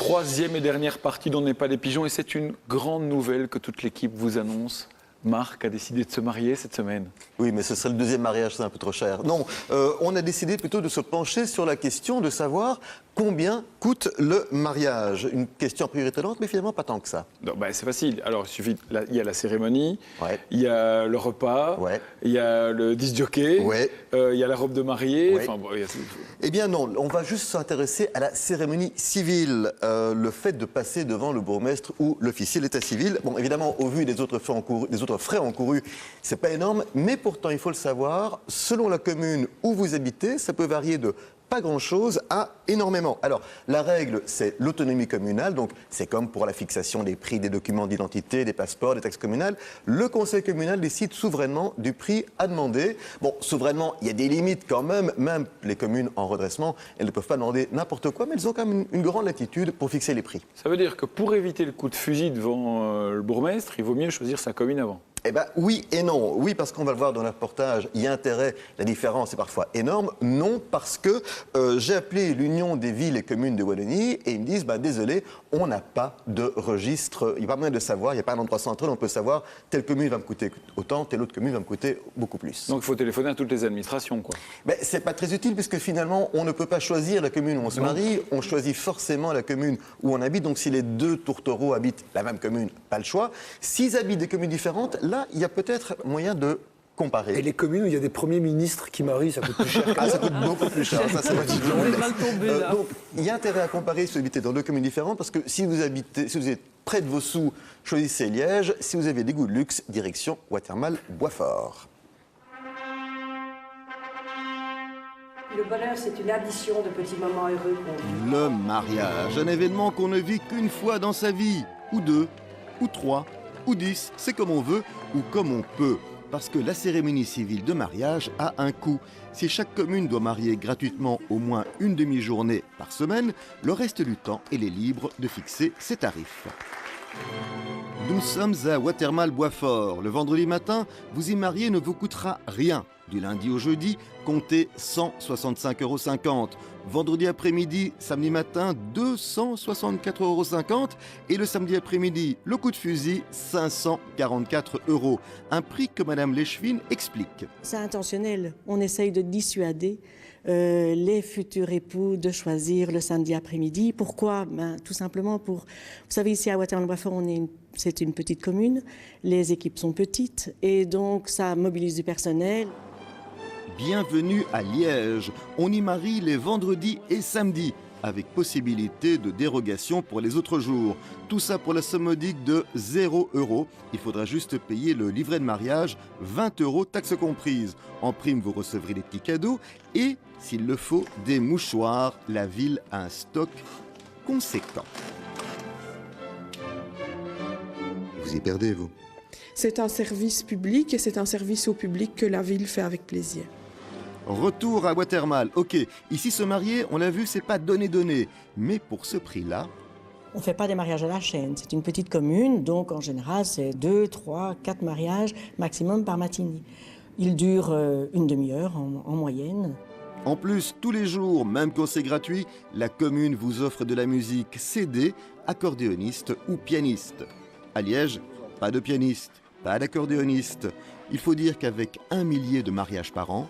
troisième et dernière partie dont n'est pas les pigeons. Et c'est une grande nouvelle que toute l'équipe vous annonce. Marc a décidé de se marier cette semaine. Oui, mais ce serait le deuxième mariage, c'est un peu trop cher. Non, on a décidé plutôt de se pencher sur la question de savoir combien coûte le mariage. Une question a priori étonnante, mais finalement pas tant que ça. C'est facile. Alors, il y a la cérémonie, ouais. Il y a le repas, ouais. Il y a le disc jockey, ouais. Il y a la robe de mariée. Ouais. Eh bien non, on va juste s'intéresser à la cérémonie civile, le fait de passer devant le bourgmestre ou l'officier d'état civil. Bon, évidemment, au vu des autres frais encourus, c'est pas énorme, mais pourtant, il faut le savoir, selon la commune où vous habitez, ça peut varier de pas grand-chose à énormément. Alors, la règle, c'est l'autonomie communale, donc c'est comme pour la fixation des prix des documents d'identité, des passeports, des taxes communales. Le conseil communal décide souverainement du prix à demander. Bon, souverainement, il y a des limites quand même les communes en redressement, elles ne peuvent pas demander n'importe quoi, mais elles ont quand même une grande latitude pour fixer les prix. Ça veut dire que pour éviter le coup de fusil devant le bourgmestre, il vaut mieux choisir sa commune avant. Eh bien, oui et non. Oui, parce qu'on va le voir dans le reportage, il y a intérêt, la différence est parfois énorme. Non, parce que j'ai appelé l'Union des villes et communes de Wallonie et ils me disent, désolé, on n'a pas de registre, il n'y a pas moyen de savoir, il n'y a pas un endroit central, on peut savoir, telle commune va me coûter autant, telle autre commune va me coûter beaucoup plus. Donc il faut téléphoner à toutes les administrations, quoi. Mais c'est pas très utile, puisque finalement, on ne peut pas choisir la commune où on se marie, on choisit forcément la commune où on habite. Donc si les deux tourtereaux habitent la même commune, pas le choix. S'ils habitent des communes différentes, là, il y a peut-être moyen de comparer. Et les communes où il y a des premiers ministres qui marient, ça coûte plus cher. Ça coûte beaucoup plus cher. Ça, c'est On est mal tombé là. Donc, il y a intérêt à comparer si vous habitez dans deux communes différentes, parce que si vous êtes près de vos sous, choisissez Liège. Si vous avez des goûts de luxe, direction Watermal-Boisfort. Le bonheur, c'est une addition de petits moments heureux qu'on vit. Le mariage, un événement qu'on ne vit qu'une fois dans sa vie, ou deux, ou trois, ou 10, c'est comme on veut ou comme on peut. Parce que la cérémonie civile de mariage a un coût. Si chaque commune doit marier gratuitement au moins une demi-journée par semaine, le reste du temps, elle est libre de fixer ses tarifs. Nous sommes à Watermal-Boisfort. Le vendredi matin, vous y marier ne vous coûtera rien. Du lundi au jeudi, comptez 165,50 €. Vendredi après-midi, samedi matin, 264,50 €. Et le samedi après-midi, le coup de fusil, 544 €. Un prix que Madame Leschwin explique. C'est intentionnel. On essaye de dissuader les futurs époux de choisir le samedi après-midi. Pourquoi ? Tout simplement pour... Vous savez, ici à Watermal-Boisfort, c'est une petite commune. Les équipes sont petites et donc ça mobilise du personnel. Bienvenue à Liège. On y marie les vendredis et samedis, avec possibilité de dérogation pour les autres jours. Tout ça pour la somme modique de 0 €. Il faudra juste payer le livret de mariage, 20 €, taxes comprises. En prime, vous recevrez des petits cadeaux et, s'il le faut, des mouchoirs. La ville a un stock conséquent. Vous y perdez, vous ? C'est un service public et c'est un service au public que la ville fait avec plaisir. Retour à Watermal. Ok, ici se marier, on l'a vu, c'est pas donné. Mais pour ce prix-là... On ne fait pas des mariages à la chaîne. C'est une petite commune, donc en général, c'est 2, 3, 4 mariages maximum par matinée. Ils durent une demi-heure en moyenne. En plus, tous les jours, même quand c'est gratuit, la commune vous offre de la musique CD, accordéoniste ou pianiste. À Liège, pas de pianiste, pas d'accordéoniste. Il faut dire qu'avec 1 millier de mariages par an,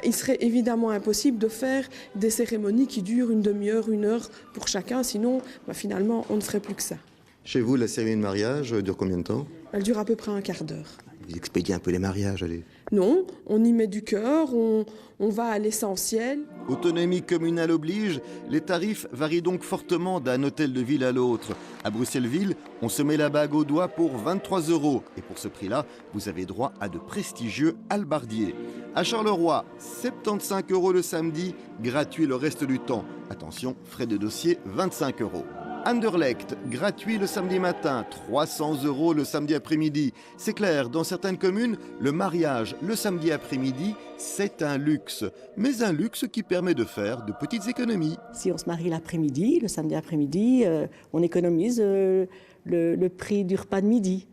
il serait évidemment impossible de faire des cérémonies qui durent une demi-heure, 1 heure pour chacun, sinon finalement on ne ferait plus que ça. Chez vous, la cérémonie de mariage dure combien de temps ? Elle dure à peu près un quart d'heure. Vous expédiez un peu les mariages, allez. Non, on y met du cœur, on va à l'essentiel. Autonomie communale oblige, les tarifs varient donc fortement d'un hôtel de ville à l'autre. À Bruxelles-Ville, on se met la bague au doigt pour 23 €. Et pour ce prix-là, vous avez droit à de prestigieux hallebardiers. À Charleroi, 75 € le samedi, gratuit le reste du temps. Attention, frais de dossier, 25 €. Anderlecht, gratuit le samedi matin, 300 € le samedi après-midi. C'est clair, dans certaines communes, le mariage le samedi après-midi, c'est un luxe. Mais un luxe qui permet de faire de petites économies. Si on se marie l'après-midi, le samedi après-midi, on économise le prix du repas de midi.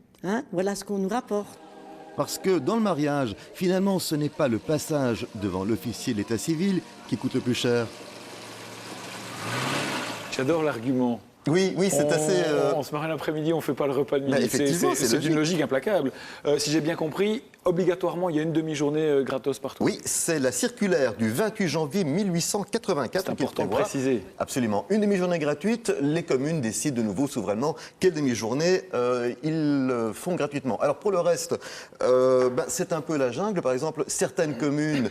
Voilà ce qu'on nous rapporte. Parce que dans le mariage, finalement, ce n'est pas le passage devant l'officier de l'état civil qui coûte le plus cher. J'adore l'argument. Oui, c'est assez... On se marie l'après-midi, on ne fait pas le repas de midi. Effectivement, c'est une logique implacable. Si j'ai bien compris, obligatoirement, il y a une demi-journée gratos partout. Oui, c'est la circulaire du 28 janvier 1884. C'est important de préciser. Absolument. Une demi-journée gratuite, les communes décident de nouveau souverainement quelle demi-journée ils font gratuitement. Alors pour le reste, c'est un peu la jungle. Par exemple, certaines communes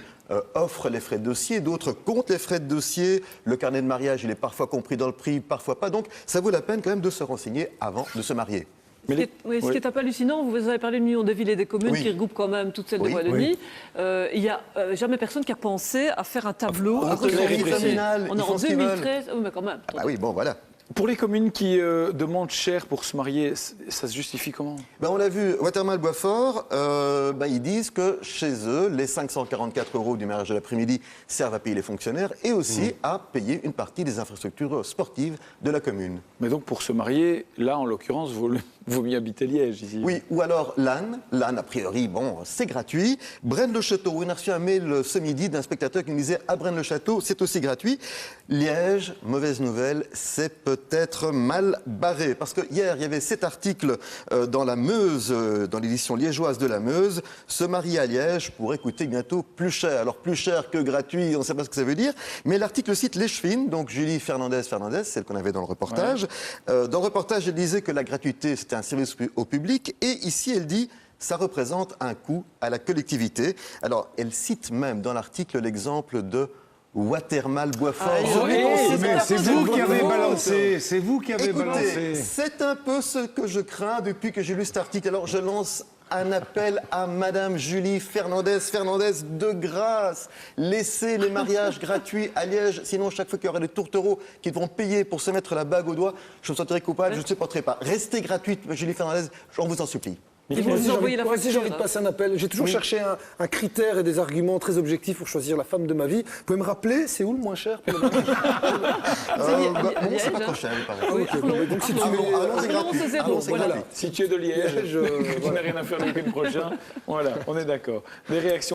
offrent les frais de dossier, d'autres comptent les frais de dossier. Le carnet de mariage, il est parfois compris dans le prix, parfois pas. Donc ça vaut la peine quand même de se renseigner avant de se marier. Ce qui est un peu hallucinant, vous avez parlé de l'Union des villes et des communes qui regroupe quand même toute celle de Wallonie. Il n'y a jamais personne qui a pensé à faire un tableau. On est en 2013, mais quand même. Ah oui, bon voilà. Pour les communes qui demandent cher pour se marier, ça se justifie comment? On l'a vu, Watermal-Boisfort, ils disent que chez eux, les 544 € du mariage de l'après-midi servent à payer les fonctionnaires et aussi à payer une partie des infrastructures sportives de la commune. Mais donc pour se marier, là en l'occurrence, vaut mieux habiter Liège ici. Oui, ou alors Lannes. Lannes, a priori, c'est gratuit. Braine-le-Château, on a reçu un mail ce midi d'un spectateur qui nous disait à Braine-le-Château, c'est aussi gratuit. Liège, mauvaise nouvelle, c'est peut-être mal barré. Parce que hier, il y avait cet article dans la Meuse, dans l'édition liégeoise de la Meuse. Se marier à Liège pourrait coûter bientôt plus cher. Alors plus cher que gratuit, on ne sait pas ce que ça veut dire. Mais l'article cite l'Échevine, donc Julie Fernandez, celle qu'on avait dans le reportage. Ouais. Dans le reportage, elle disait que la gratuité, c'était un service au public. Et ici, elle dit... ça représente un coût à la collectivité. Alors, elle cite même dans l'article l'exemple de Watermal-Boisfort. Mais c'est vous qui avez balancé. C'est vous qui avez balancé. C'est un peu ce que je crains depuis que j'ai lu cet article. Alors, je lance un appel à Madame Julie Fernandez. De grâce, laissez les mariages gratuits à Liège. Sinon, chaque fois qu'il y aura des tourtereaux qui devront payer pour se mettre la bague au doigt, je me sentirai coupable, je ne supporterai pas. Restez gratuite, Julie Fernandez, on vous en supplie. Moi aussi, j'ai envie de passer un appel. J'ai toujours cherché un critère et des arguments très objectifs pour choisir la femme de ma vie. Vous pouvez me rappeler, c'est où le moins cher pour le mariage? C'est pas trop cher, il paraît. Donc si tu c'est zéro. Voilà. Si tu es de Liège, tu n'as rien à faire le week-end prochain. Voilà, on est d'accord. Des réactions